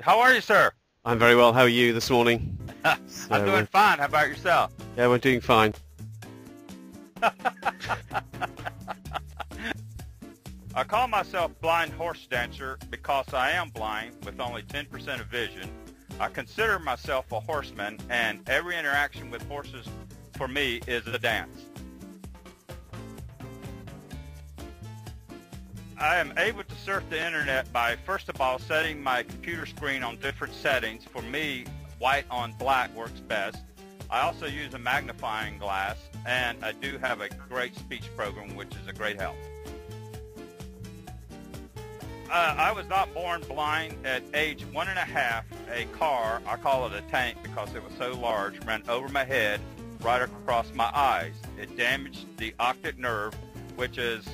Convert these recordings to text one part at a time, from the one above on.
How are you, sir? I'm very well. How are you this morning? I'm doing fine. How about yourself? Yeah, we're doing fine. I call myself Blindhorsedancer because I am blind with only 10% of vision. I consider myself a horseman, and every interaction with horses for me is a dance. I am able to surf the internet by, first of all, setting my computer screen on different settings. For me, white on black works best. I also use a magnifying glass, and I do have a great speech program, which is a great help. I was not born blind. At age 1.5, a car, I call it a tank because it was so large, ran over my head right across my eyes. It damaged the optic nerve, which is,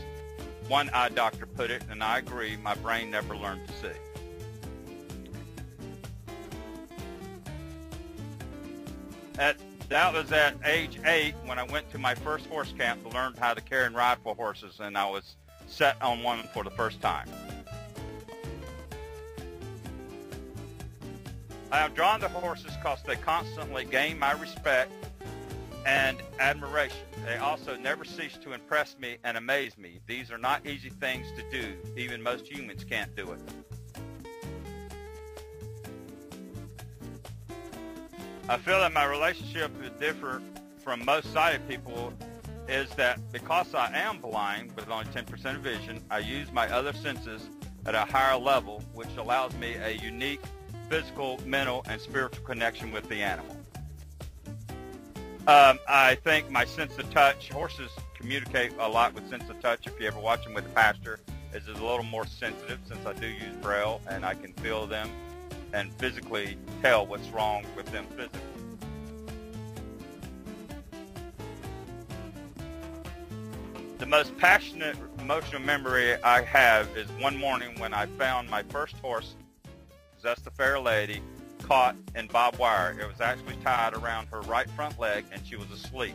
one eye doctor put it, and I agree, my brain never learned to see. That was at age 8 when I went to my first horse camp to learn how to carry and ride for horses, and I was set on one for the first time. I am drawn to horses because they constantly gain my respect and admiration. They also never cease to impress me and amaze me. These are not easy things to do. Even most humans can't do it. I feel that my relationship is different from most sighted people is that because I am blind with only 10% of vision, I use my other senses at a higher level, which allows me a unique physical, mental, and spiritual connection with the animal. I think my sense of touch, horses communicate a lot with sense of touch. If you ever watch them with a pasture, is a little more sensitive since I do use Braille, and I can feel them and physically tell what's wrong with them physically. The most passionate emotional memory I have is one morning when I found my first horse, Zesta Fair Lady, caught in barbed wire. It was actually tied around her right front leg, and she was asleep.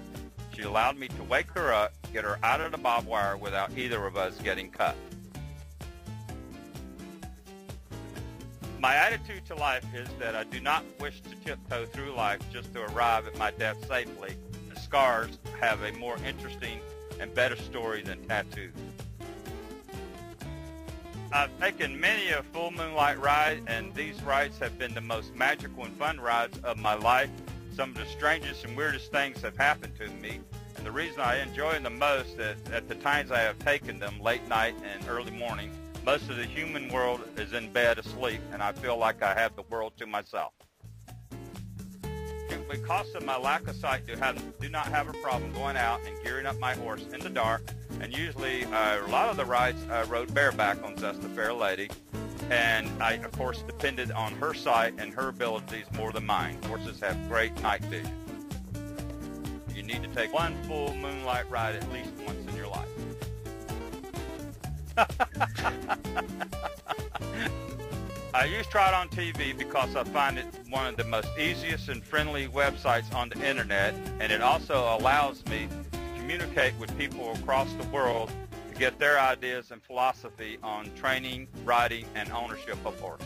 She allowed me to wake her up, get her out of the barbed wire without either of us getting cut. My attitude to life is that I do not wish to tiptoe through life just to arrive at my death safely. The scars have a more interesting and better story than tattoos. I've taken many a full moonlight ride, and these rides have been the most magical and fun rides of my life. Some of the strangest and weirdest things have happened to me, and the reason I enjoy them the most is at the times I have taken them, late night and early morning, most of the human world is in bed asleep, and I feel like I have the world to myself. Because of my lack of sight, do not have a problem going out and gearing up my horse in the dark. And usually, a lot of the rides I rode bareback on Zesta Fair Lady, and I, of course, depended on her sight and her abilities more than mine. Horses have great night vision. You need to take one full moonlight ride at least once in your life. I use Trot on TV because I find it one of the most easiest and friendly websites on the internet, and it also allows me to communicate with people across the world to get their ideas and philosophy on training, riding, and ownership of horses.